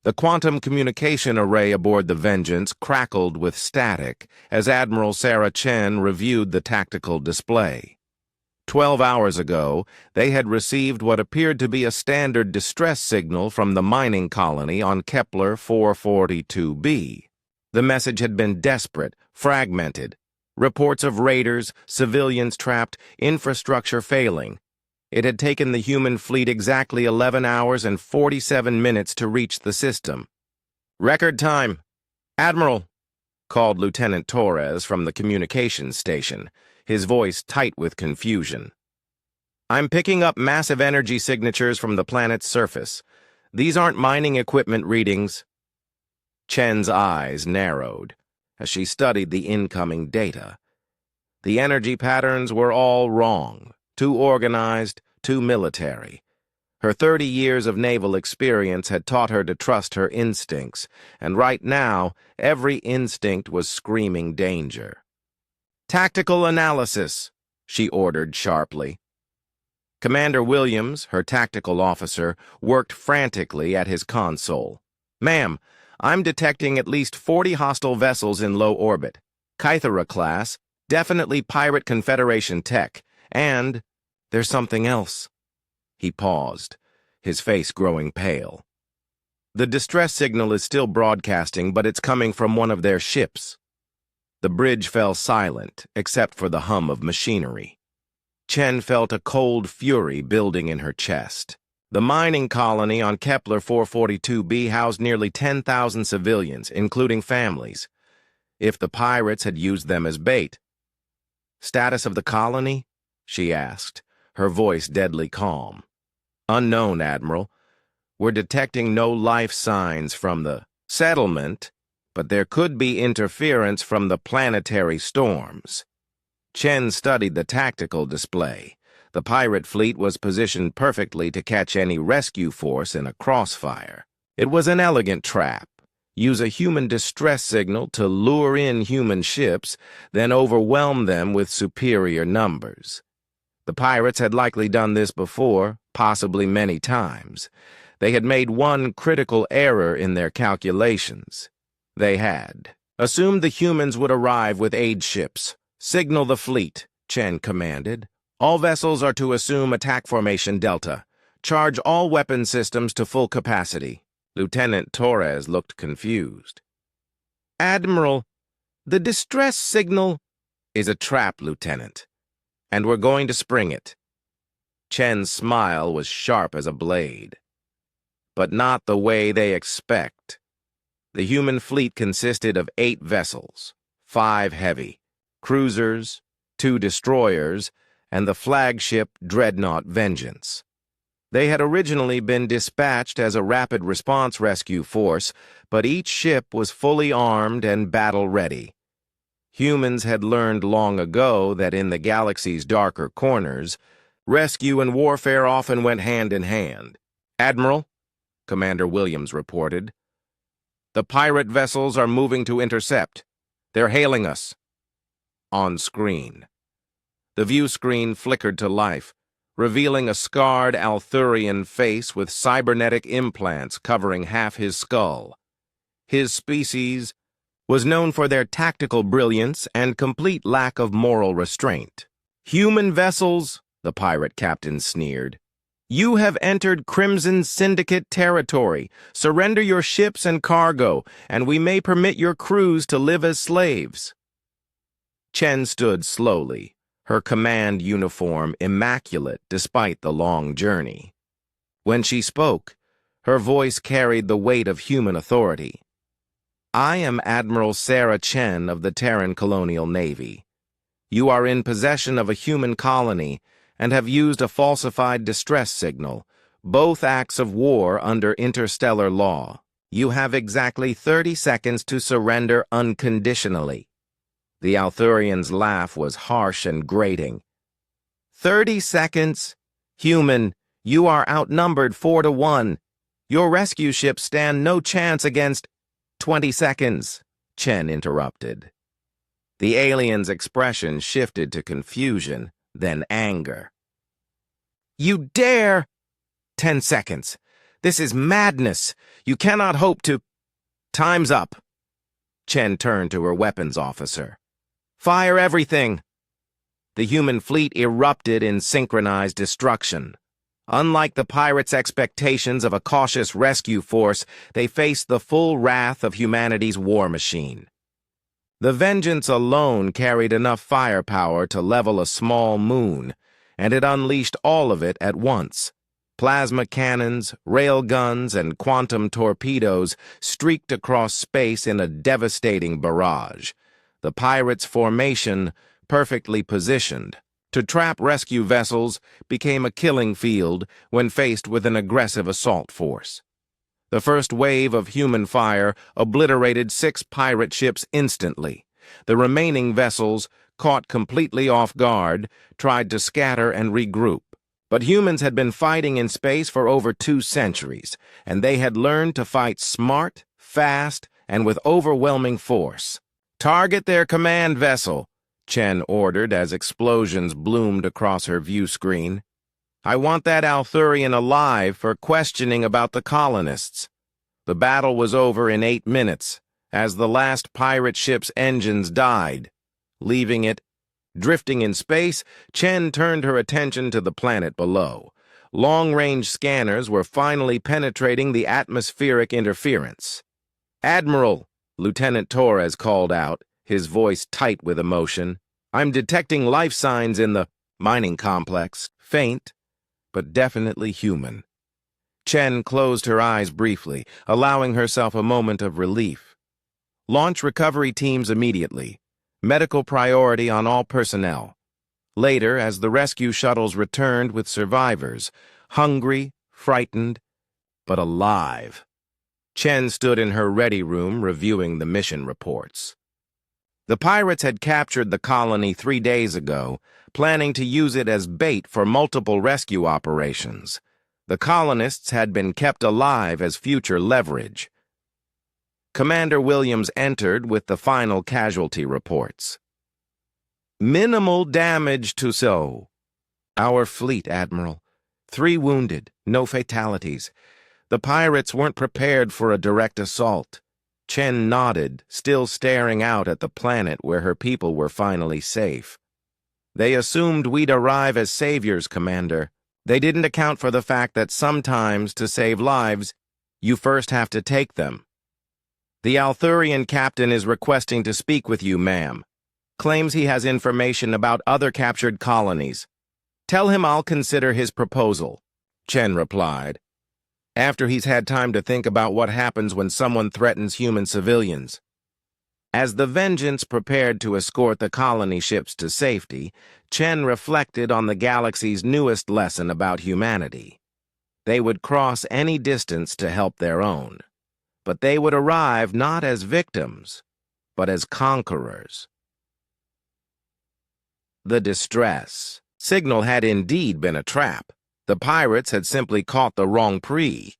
The quantum communication array aboard the Vengeance crackled with static as Admiral Sarah Chen reviewed the tactical display. 12 hours ago, they had received what appeared to be a standard distress signal from the mining colony on Kepler 442b. The message had been desperate, fragmented. Reports of raiders, civilians trapped, infrastructure failing. It had taken the human fleet exactly 11 hours and 47 minutes to reach the system. "Record time. Admiral," called Lieutenant Torres from the communications station, his voice tight with confusion. "I'm picking up massive energy signatures from the planet's surface. These aren't mining equipment readings." Chen's eyes narrowed as she studied the incoming data. The energy patterns were all wrong, too organized, too military. Her 30 years of naval experience had taught her to trust her instincts, and right now, every instinct was screaming danger. "Tactical analysis," she ordered sharply. Commander Williams, her tactical officer, worked frantically at his console. "Ma'am, I'm detecting at least 40 hostile vessels in low orbit. Kythera class, definitely Pirate Confederation tech, and there's something else." He paused, his face growing pale. "The distress signal is still broadcasting, but it's coming from one of their ships." The bridge fell silent, except for the hum of machinery. Chen felt a cold fury building in her chest. The mining colony on Kepler 442b housed nearly 10,000 civilians, including families. If the pirates had used them as bait. "Status of the colony?" she asked, her voice deadly calm. "Unknown, Admiral. We're detecting no life signs from the settlement, but there could be interference from the planetary storms." Chen studied the tactical display. The pirate fleet was positioned perfectly to catch any rescue force in a crossfire. It was an elegant trap. Use a human distress signal to lure in human ships, then overwhelm them with superior numbers. The pirates had likely done this before, possibly many times. They had made one critical error in their calculations. They had assumed the humans would arrive with aid ships. "Signal the fleet," Chen commanded. "All vessels are to assume attack formation Delta. Charge all weapon systems to full capacity." Lieutenant Torres looked confused. "Admiral, the distress signal is a trap, Lieutenant, and we're going to spring it." Chen's smile was sharp as a blade. "But not the way they expect." The human fleet consisted of 8 vessels, 5 heavy, cruisers, 2 destroyers, and the flagship dreadnought Vengeance. They had originally been dispatched as a rapid response rescue force, but each ship was fully armed and battle-ready. Humans had learned long ago that in the galaxy's darker corners, rescue and warfare often went hand in hand. "Admiral," Commander Williams reported, "the pirate vessels are moving to intercept. They're hailing us." On screen. The view screen flickered to life, revealing a scarred Althurian face with cybernetic implants covering half his skull. His species was known for their tactical brilliance and complete lack of moral restraint. "Human vessels," the pirate captain sneered. "You have entered Crimson Syndicate territory. Surrender your ships and cargo, and we may permit your crews to live as slaves." Chen stood slowly, her command uniform immaculate despite the long journey. When she spoke, her voice carried the weight of human authority. "I am Admiral Sarah Chen of the Terran Colonial Navy. You are in possession of a human colony and have used a falsified distress signal, both acts of war under interstellar law. You have exactly 30 seconds to surrender unconditionally." The Althurian's laugh was harsh and grating. 30 seconds? Human, you are outnumbered 4-1. Your rescue ships stand no chance against— 20 seconds, Chen interrupted. The alien's expression shifted to confusion, then anger. "You dare!" 10 seconds. This is madness. You cannot hope to— Time's up. Chen turned to her weapons officer. Fire everything. The human fleet erupted in synchronized destruction. Unlike the pirates' expectations of a cautious rescue force, they faced the full wrath of humanity's war machine. The Vengeance alone carried enough firepower to level a small moon, and it unleashed all of it at once. Plasma cannons, rail guns, and quantum torpedoes streaked across space in a devastating barrage. The pirates' formation, perfectly positioned to trap rescue vessels, became a killing field when faced with an aggressive assault force. The first wave of human fire obliterated 6 pirate ships instantly. The remaining vessels, caught completely off guard, tried to scatter and regroup. But humans had been fighting in space for over 2 centuries, and they had learned to fight smart, fast, and with overwhelming force. Target their command vessel, Chen ordered as explosions bloomed across her view screen. I want that Althurian alive for questioning about the colonists. The battle was over in 8 minutes, as the last pirate ship's engines died. Leaving it, drifting in space, Chen turned her attention to the planet below. Long-range scanners were finally penetrating the atmospheric interference. Admiral, Lieutenant Torres called out, his voice tight with emotion. I'm detecting life signs in the mining complex. Faint, but definitely human. Chen closed her eyes briefly, allowing herself a moment of relief. Launch recovery teams immediately. Medical priority on all personnel. Later, as the rescue shuttles returned with survivors, hungry, frightened, but alive. Chen stood in her ready room reviewing the mission reports. The pirates had captured the colony 3 days ago, planning to use it as bait for multiple rescue operations. The colonists had been kept alive as future leverage. Commander Williams entered with the final casualty reports. Minimal damage to so. Our fleet, Admiral. 3 wounded, no fatalities. The pirates weren't prepared for a direct assault. Chen nodded, still staring out at the planet where her people were finally safe. They assumed we'd arrive as saviors, Commander. They didn't account for the fact that sometimes, to save lives, you first have to take them. The Althurian captain is requesting to speak with you, ma'am. Claims he has information about other captured colonies. Tell him I'll consider his proposal, Chen replied. After he's had time to think about what happens when someone threatens human civilians. As the Vengeance prepared to escort the colony ships to safety, Chen reflected on the galaxy's newest lesson about humanity. They would cross any distance to help their own, but they would arrive not as victims, but as conquerors. The distress signal had indeed been a trap. The pirates had simply caught the wrong prey.